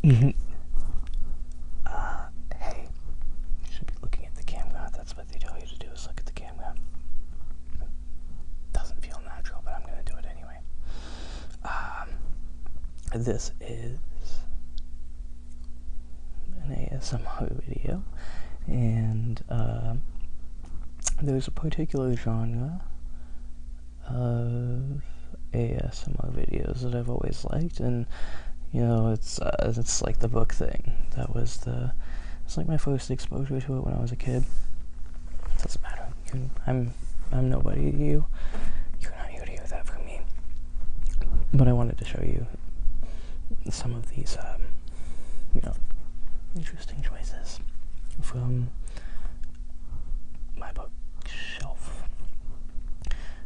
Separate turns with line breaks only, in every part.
Hey, you should be looking at the camera. That's what they tell you to do, is look at the camera. Doesn't feel natural, but I'm gonna do it anyway. This is an ASMR video, and there's a particular genre of ASMR videos that I've always liked, and you know, it's like the book thing. It's like my first exposure to it when I was a kid. It doesn't matter. I'm nobody to you. You're not here to hear that from me. But I wanted to show you some of these, interesting choices from my bookshelf.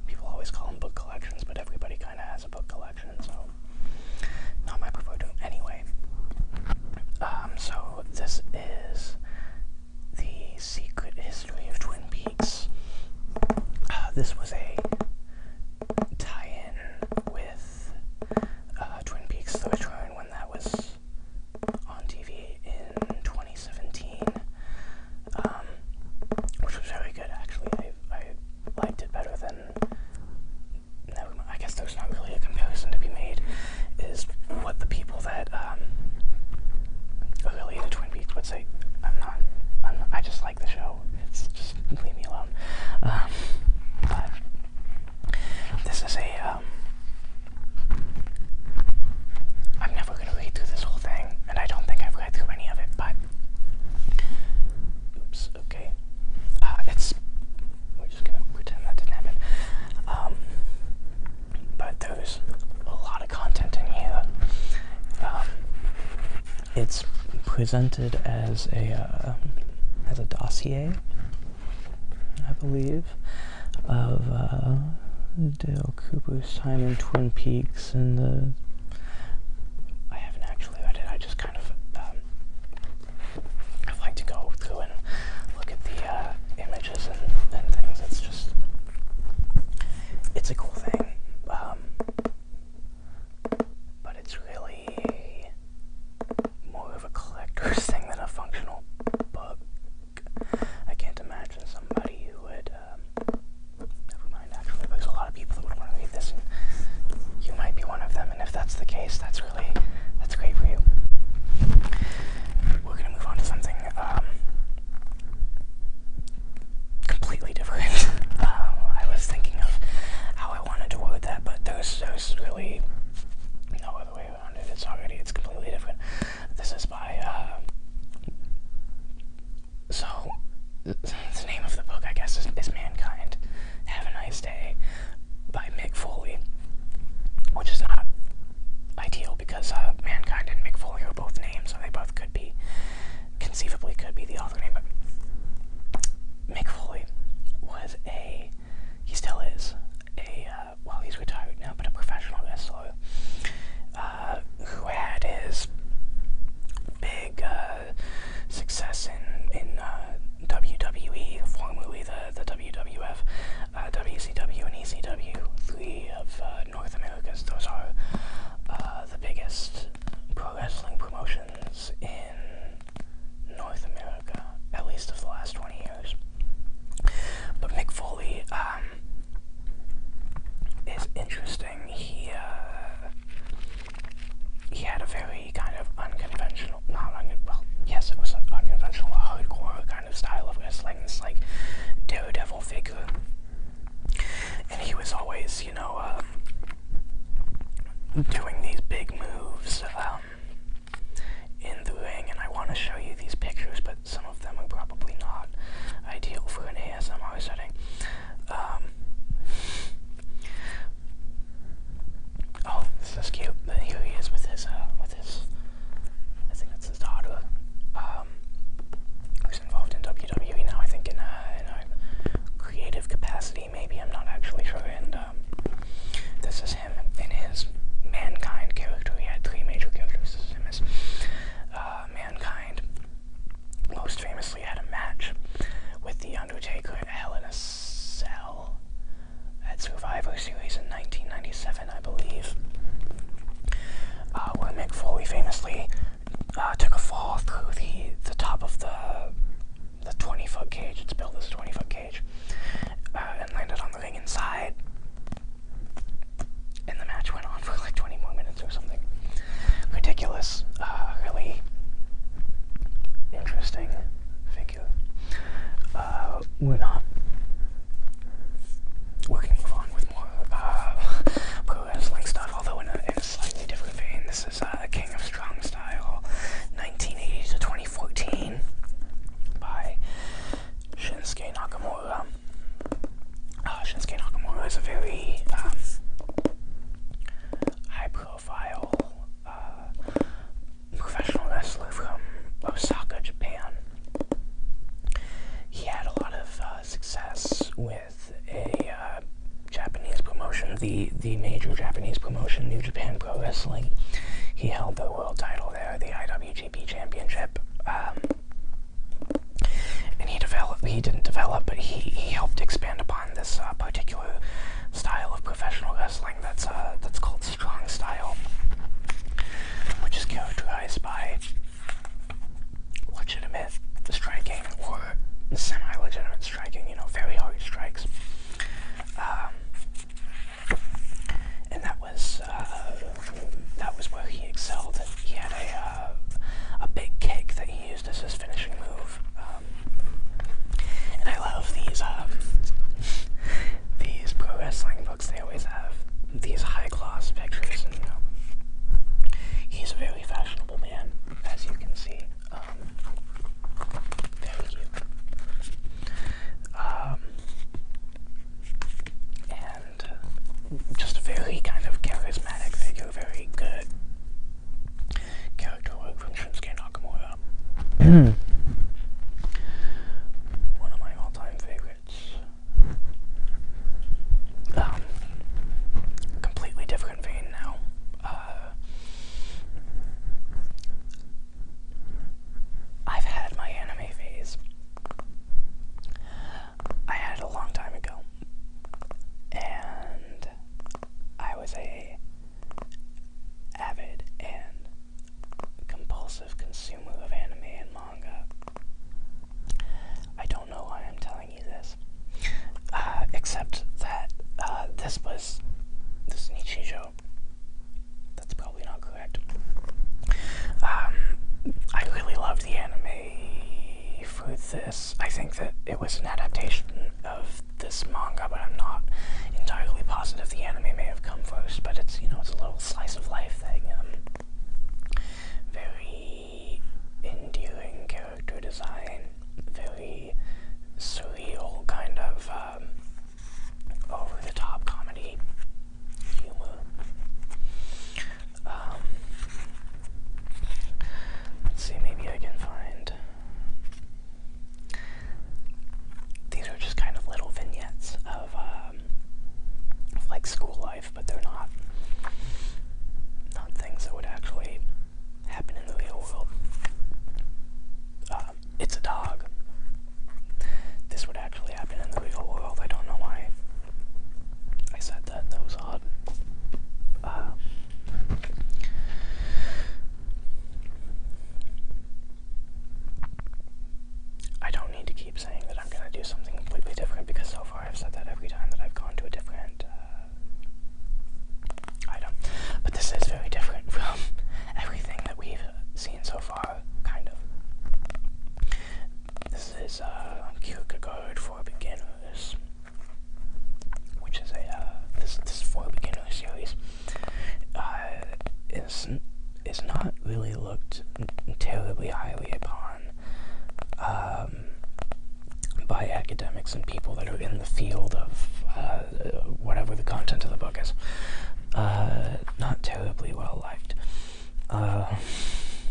People always call them book collections, but everybody kind of has a book collection, so not my preferred. Anyway, so this is The Secret History of Twin Peaks. This was a tie-in with Twin Peaks: The Return when that was on TV in 2017, which was very good, actually. I liked it better than... Never mind, I guess there's not really a comparison to be made, is what the people that are really into Twin Peaks would say. I just like the show. It's just, leave me alone. But this is I'm never going to read through this whole thing, and I don't think I've read through any of it, but oops, okay. We're just going to pretend that didn't happen. But there's a lot of content in here. It's presented as a dossier, I believe, of Dale Cooper's time in Twin Peaks, and I haven't actually read it. I just kind of I'd like to go through and look at the images and things. It's a cool thing, but it's really more of a collector's thing than a functional book. I can't imagine somebody who would, never mind, actually, there's a lot of people that would want to read this, and you might be one of them, and if that's the case, that's great for you. We're going to move on to something, completely different. I was thinking of how I wanted to word that, but there's really no other way around it. It's completely different. This is by, so, the name of the book, I guess, is Mankind. Have a Nice Day, by Mick Foley, which is not ideal because Mankind and Mick Foley are both names, so they both conceivably could be the author name, but Mick Foley was he still is well, he's retired now, but a professional wrestler, who had his big success in WWE, formerly the WWF, WCW and ECW, three of North America's. Those are the biggest pro wrestling promotions in North America, at least of the last 20 years. But Mick Foley is interesting. He had a very kind of unconventional, yes, it was an unconventional, hardcore kind of style of wrestling, this like daredevil figure. And he was always, doing these big moves in the ring, and I want to show you these pictures, but some of them are probably not ideal for an ASMR setting. Oh, this is cute. Here he is with his, I think that's his daughter, who's involved in WWE now, I think in a creative capacity, maybe, I'm not actually sure, and this is him in his Mankind character. He had three major characters. This is him as Mankind. Most famously had a match with The Undertaker at Hell in a Wrestling. He held the world title there, the IWGP Championship. And he didn't develop, but he helped expand upon this particular style of professional wrestling that's called strong style, which is characterized by legitimate striking or semi-legitimate striking, very hard strikes. And that was where he excelled. He had a big kick that he used as his finishing move. And I love these pro wrestling books. They always have these high gloss pictures, and he's a very fashionable man, as you can see. Very cute. And just a very kind of charismatic figure, very good character work from Shinsuke Nakamura. One of my all-time favorites. Completely different vein now. I've had my anime phase. I had it a long time ago. And I was a avid and compulsive consumer of anime and manga. I don't know why I'm telling you this, except that this Nichijou. That's probably not correct. I really loved the anime for this. I think that it was an adaptation of this manga, but I'm not entirely positive. The anime may have come first, but it's it's a little slice of life thing. Very endearing character design, very surreal kind of over-the-top comedy humor. Let's see, maybe I can find. These are just kind of little vignettes of like school life, but they're not things that would actually happen in the real world. It's a dog. This would actually happen in the real world. I don't know why I said that. That was odd. I don't need to keep saying that I'm going to do something completely different, because so far I've said that every time that I've gone to a different item. But this is very different from everything that we've seen so far, kind of. This is Kierkegaard for Beginners, which is this for beginner series. Is not really looked terribly highly upon by academics and people that are in the field of whatever the content of the book is. Not terribly well liked.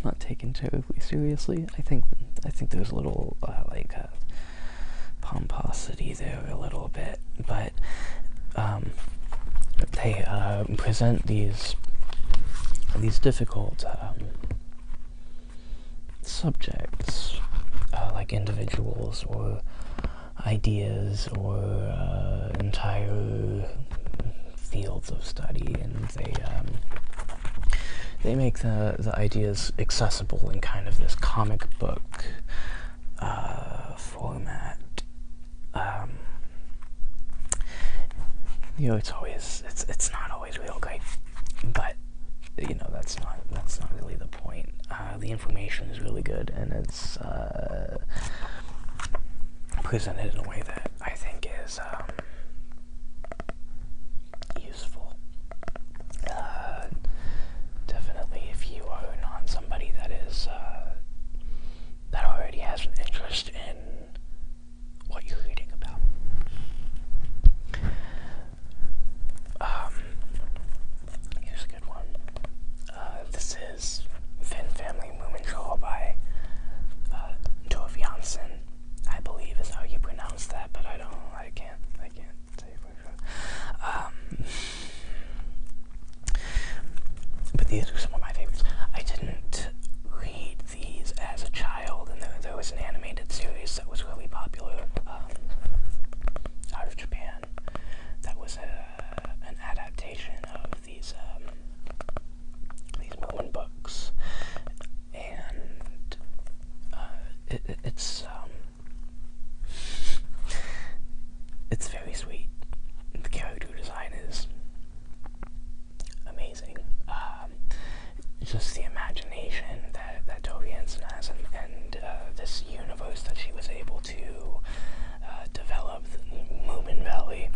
Not taken terribly seriously. I think there's a little pomposity there a little bit, but they present these difficult subjects, like individuals or ideas or entire fields of study, and they make the ideas accessible in kind of this comic book format. It's not always real great, but that's not really the point. The information is really good, and it's presented in a way that I think is useful. Definitely, if you are not somebody that is that already has an interest in what you're reading about. Here's a good one. This is Finn Family Moomintroll by Tove Jansson, I believe is how you pronounce that, but I can't these are some of my favorites. I didn't read these as a child, and there was an animated series that was really popular out of Japan. That was an adaptation of these Moomin books, and it's very sweet. The character design is amazing. Just the imagination that Toby Hansen has, and this universe that she was able to develop, the Moomin Valley,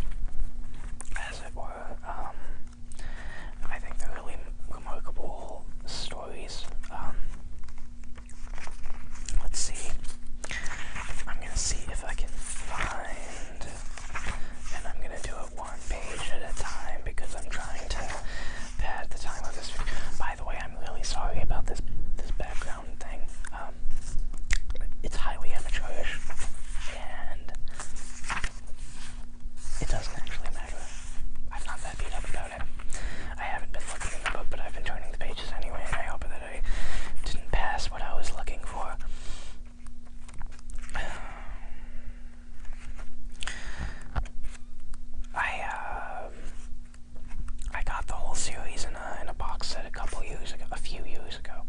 as it were. I think they're really remarkable stories. Let's see. I'm gonna see if I can find, and I'm gonna do it one page at a time because I'm trying to pad the time of this video. By the way, I'm really sorry about this background thing. It's highly amateurish, and it doesn't actually matter. I'm not that beat up about it. I haven't been looking in the book, but I've been turning the pages anyway, and I hope that I didn't pass what I was looking for. I got the whole series in a box set a few years ago,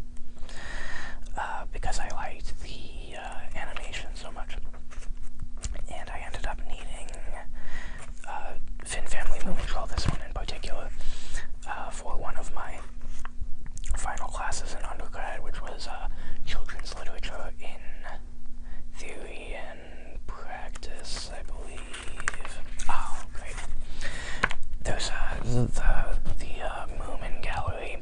because I liked the animation so much, and I ended up needing Finn Family Movie Troll, this one in particular, for one of my final classes in undergrad, which was children's literature in theory and practice, I believe. Oh, great. There's the Moomin Gallery.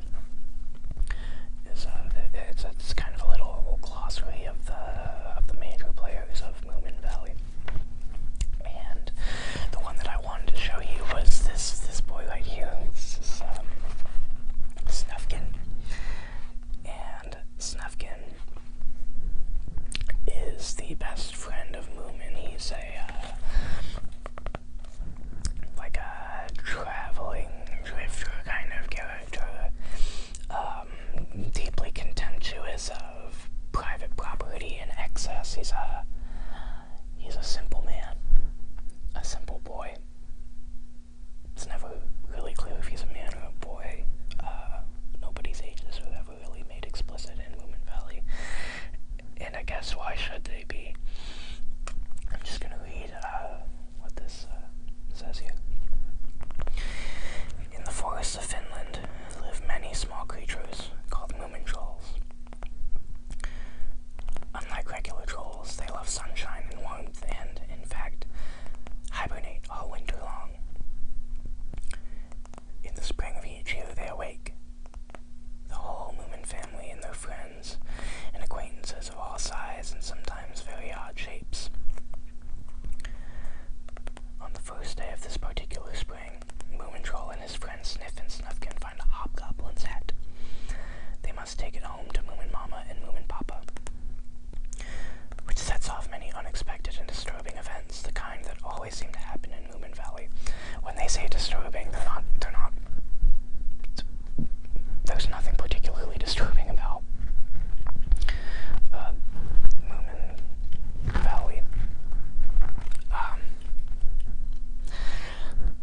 It's kind of a little glossary of the major players of Moomin Valley. And the one that I wanted to show you was this boy right here. This is Snufkin. And Snufkin is the best friend of Moomin. He's like a traveling drifter kind of character, deeply contemptuous of private property and excess. He's a simple man, a simple boy. It's never really clear if he's a man or a boy. Nobody's ages are ever really made explicit in Moomin Valley, and I guess why should they be? I'm just gonna read what this says here. In the forests of Finland live many small creatures called Moomin trolls. Unlike regular trolls, they love sunshine and warmth and, in fact, hibernate all winter long. In the spring of each year, they awake. The whole Moomin family and their friends and acquaintances of all sizes and sometimes very odd shapes. On the first day of this particular spring, Moomin Troll and his friend Sniff and Snufkin find a hobgoblin's hat. They must take it home to Moomin Mama and Moomin Papa, which sets off many unexpected and disturbing events, the kind that always seem to happen in Moomin Valley. When they say disturbing, they're not, there's nothing particularly disturbing about Moomin Valley.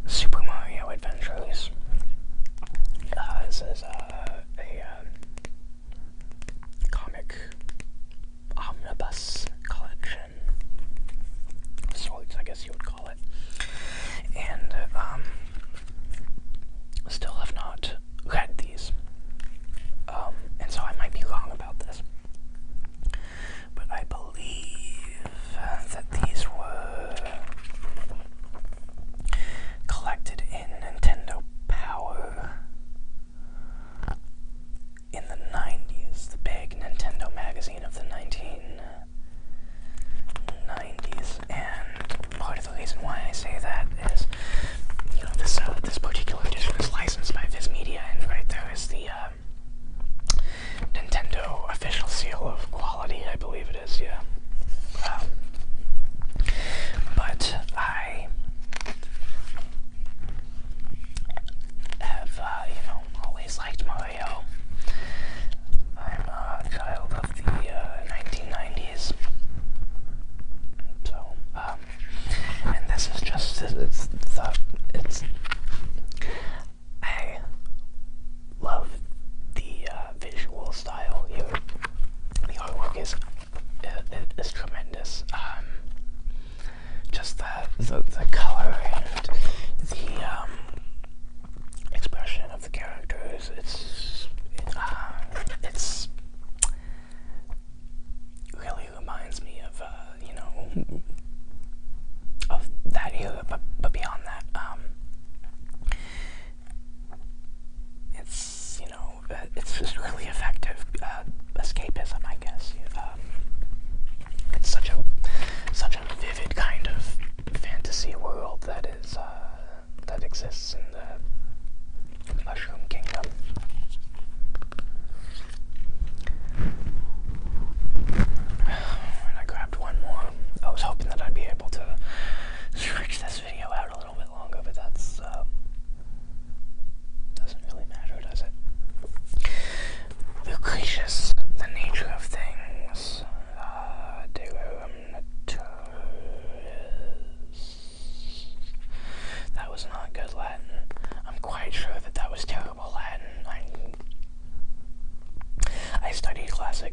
Super Mario Adventures. This is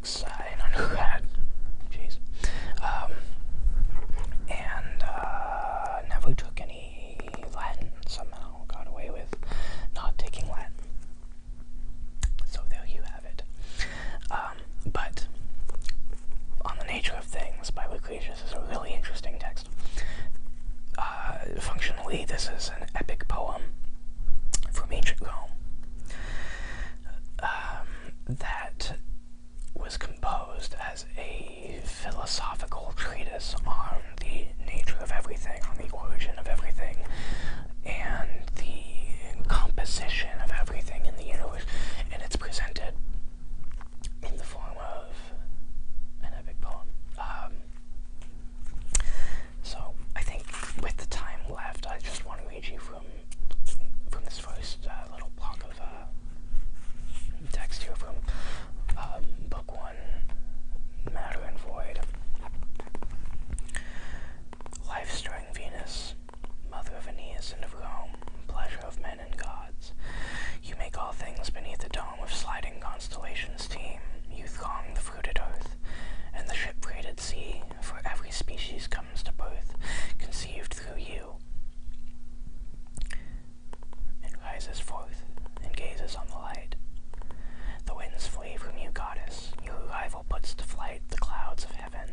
linguistics in undergrad. Jeez. And never took any Latin. Somehow got away with not taking Latin. So there you have it. But On the Nature of Things by Lucretius is a really interesting text. Functionally, this is an epic poem from ancient Rome that was composed as a philosophical treatise on the nature of everything, on the origin of everything, and the composition of everything in the universe, and it's presented in the form of an epic poem. So I think with the time left, I just want to read you from this first little block of text here from Book 1, Matter and Void. Life-stirring Venus, mother of Aeneas and of Rome, pleasure of men and gods, you make all things beneath the dome of sliding constellations teem. You throng the fruited earth and the ship-freighted sea, for every species comes to birth, conceived through you. It rises forth and gazes on the light. The winds flee from you, goddess. Your rival puts to flight the clouds of heaven.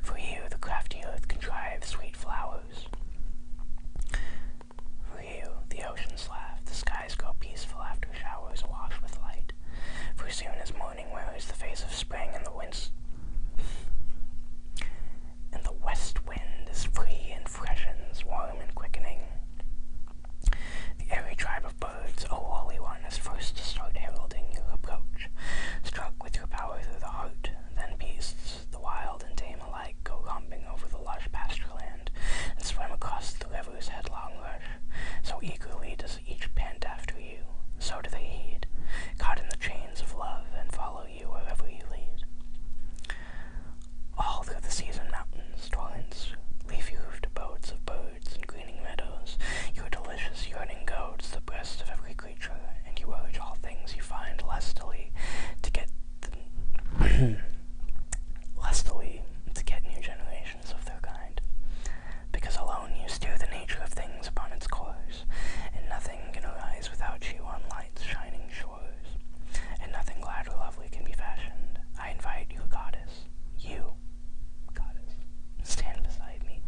For you, the crafty earth contrives sweet flowers. For you, the oceans laugh, the skies grow peaceful after showers awash with light. For soon as morning wears the face of spring, and the west wind is free and freshens, warm and quickening. The airy tribe of birds, O Holy One, is first to start heralding your approach. Struck with your power through the heart, then beasts, the wild and tame alike, go romping over the lush pasture land, and swim across the river's headlong rush. So eagerly does each pant after you, so do they heed, caught in the chains of love, and follow you wherever you lead. All through the seas and mountains, torrents, leafy-roofed abodes of birds and greening meadows, your delicious yearning goads the breast of every creature, and you urge all things you find lustily to get new generations of their kind. Because alone you steer the nature of things upon its course, and nothing can arise without you on light's shining shores, and nothing glad or lovely can be fashioned. I invite you, goddess, stand beside me.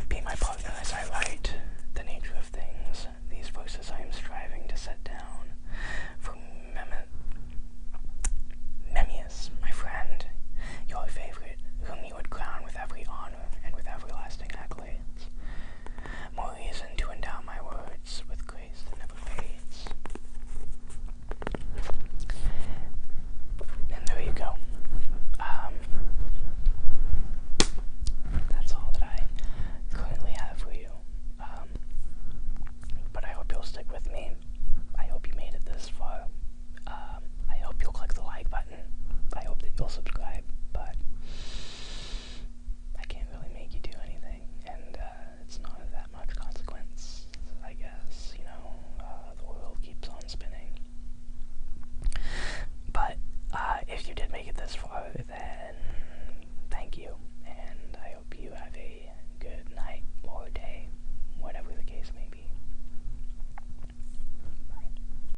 Be my partner as I write the nature of things. These verses I am striving to set down. For Memmius, my friend, your favorite, whom you would crown with every honor and with everlasting accolades. More reason to endow my words with grace that never fades. And there you go. That's all that I currently have for you. But I hope you'll stick with me. I hope you made it this far. I hope you'll click the like button. I hope that you'll subscribe, but I can't really make you do anything, and it's not of that much consequence, I guess. You know, the world keeps on spinning. But if you did make it this far, then